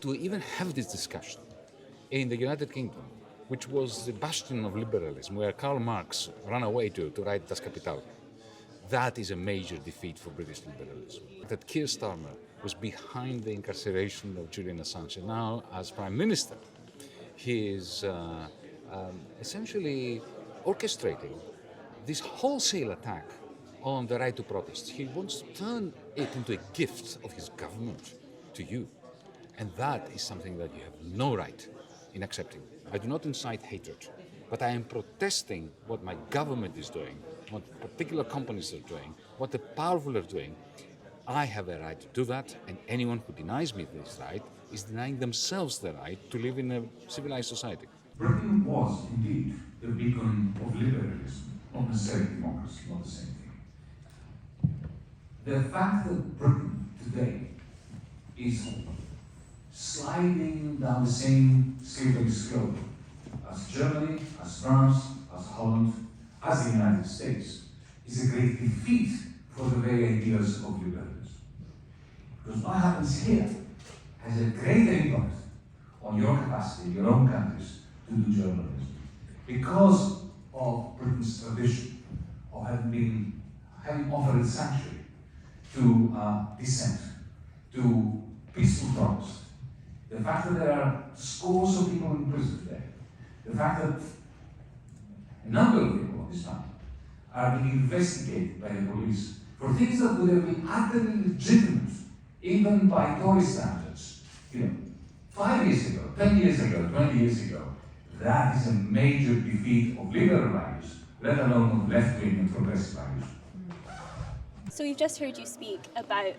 to even have this discussion in the United Kingdom, which was the bastion of liberalism, where Karl Marx ran away to write Das Kapital. That is a major defeat for British liberalism. That Keir Starmer was behind the incarceration of Julian Assange, and now as Prime Minister, he is essentially orchestrating this wholesale attack on the right to protest. He wants to turn it into a gift of his government to you. And that is something that you have no right in accepting. I do not incite hatred, but I am protesting what my government is doing, what particular companies are doing, what the powerful are doing. I have a right to do that, and anyone who denies me this right is denying themselves the right to live in a civilized society. Britain was indeed the beacon of liberalism, not necessarily democracy, not the same thing. The fact that Britain today is sliding down the same slippery slope as Germany, as France, as Holland, as the United States is a great defeat for the very ideas of liberalism. Because what happens here has a great impact on your capacity, your own countries, to do journalism. Because of Britain's tradition of having offered sanctuary to dissent, to peaceful protest, the fact that there are scores of people in prison today, the fact that a number of people at this time are being investigated by the police for things that would have been utterly legitimate, even by Tory standards, 5 years ago, 10 years ago, 20 years ago. That is a major defeat of liberal values, let alone of left-wing and progressive values. So we've just heard you speak about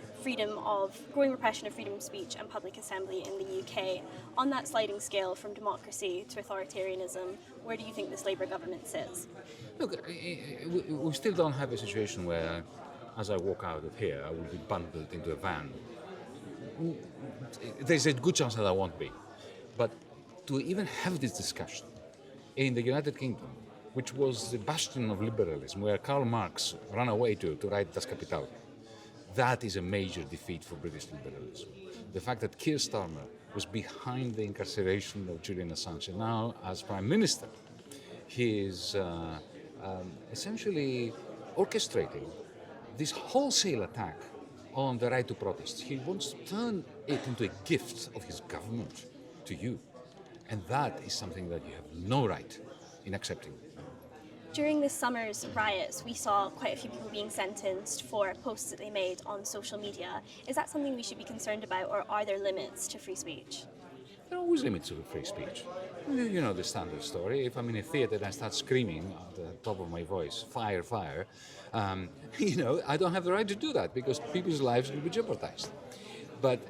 growing repression of freedom of speech and public assembly in the UK. On that sliding scale from democracy to authoritarianism, where do you think this Labour government sits? Look, we still don't have a situation where, as I walk out of here, I will be bundled into a van. There's a good chance that I won't be. But to even have this discussion in the United Kingdom, which was the bastion of liberalism, where Karl Marx ran away to write Das Kapital, that is a major defeat for British liberalism. The fact that Keir Starmer was behind the incarceration of Julian Assange, and now as Prime Minister, he is essentially orchestrating this wholesale attack on the right to protest. He wants to turn it into a gift of his government to you. And that is something that you have no right in accepting. During this summer's riots, we saw quite a few people being sentenced for posts that they made on social media. Is that something we should be concerned about, or are there limits to free speech? There are always limits to free speech. You know the standard story. If I'm in a theater and I start screaming at the top of my voice, fire, fire, I don't have the right to do that because people's lives will be jeopardized. But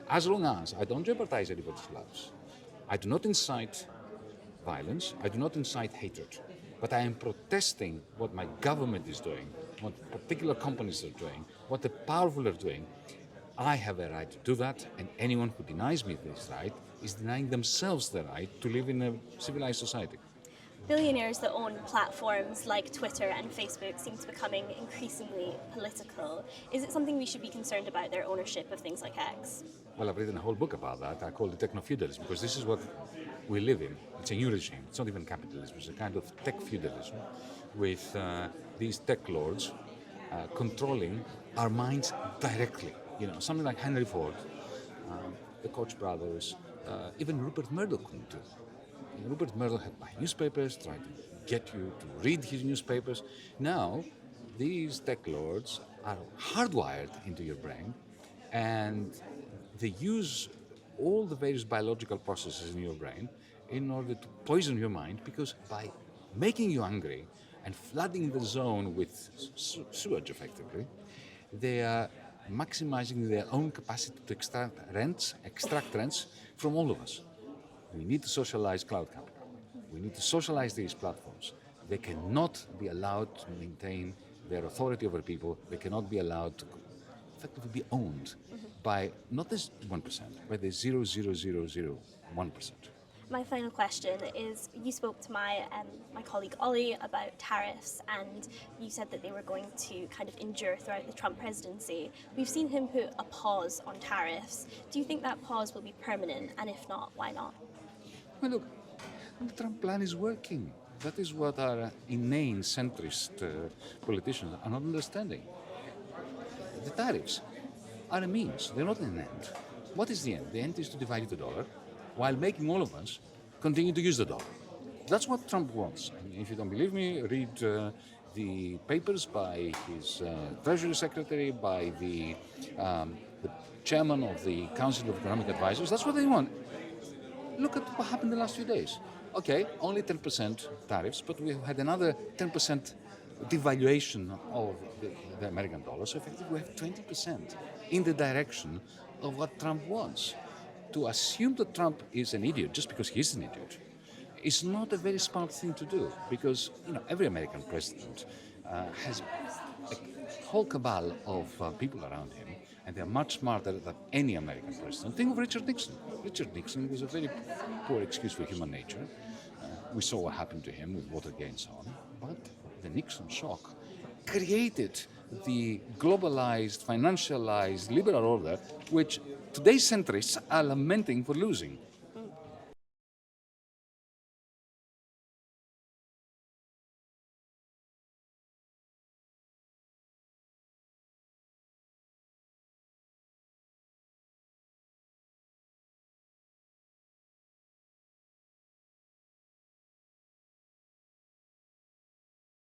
as long as I don't jeopardize anybody's lives, I do not incite violence, I do not incite hatred, but I am protesting what my government is doing, what particular companies are doing, what the powerful are doing. I have a right to do that, and anyone who denies me this right is denying themselves the right to live in a civilized society. Billionaires that own platforms like Twitter and Facebook seem to be becoming increasingly political. Is it something we should be concerned about, their ownership of things like X? Well, I've written a whole book about that. I call it techno-feudalism, because this is what we live in. It's a new regime. It's not even capitalism. It's a kind of tech-feudalism with these tech lords controlling our minds directly. Something like Henry Ford, the Koch brothers, even Rupert Murdoch couldn't do. Rupert Murdoch had buy newspapers, tried to get you to read his newspapers. Now, these tech lords are hardwired into your brain, and they use all the various biological processes in your brain in order to poison your mind, because by making you angry and flooding the zone with sewage, effectively, they are maximizing their own capacity to extract rents from all of us. We need to socialize cloud capital. We need to socialize these platforms. They cannot be allowed to maintain their authority over people. They cannot be allowed to effectively be owned by not this 1%, but the 0.0001%. My final question is, you spoke to my colleague Ollie about tariffs, and you said that they were going to kind of endure throughout the Trump presidency. We've seen him put a pause on tariffs. Do you think that pause will be permanent, and if not, why not? Well, look, the Trump plan is working. That is what our inane centrist politicians are not understanding. The tariffs are a means, they're not an end. What is the end? The end is to devalue the dollar while making all of us continue to use the dollar. That's what Trump wants. And if you don't believe me, read the papers by his Treasury Secretary, by the chairman of the Council of Economic Advisors. That's what they want. Look at what happened the last few days. Okay, only 10% tariffs, but we had another 10% devaluation of the American dollar. So effectively we have 20% in the direction of what Trump wants. To assume that Trump is an idiot just because he is an idiot is not a very smart thing to do, because every American president has a whole cabal of people around him, and they're much smarter than any American president. Think of Richard Nixon. Richard Nixon was a very poor excuse for human nature. We saw what happened to him with Watergate and so on. But the Nixon shock created the globalized, financialized, liberal order, which today's centrists are lamenting for losing.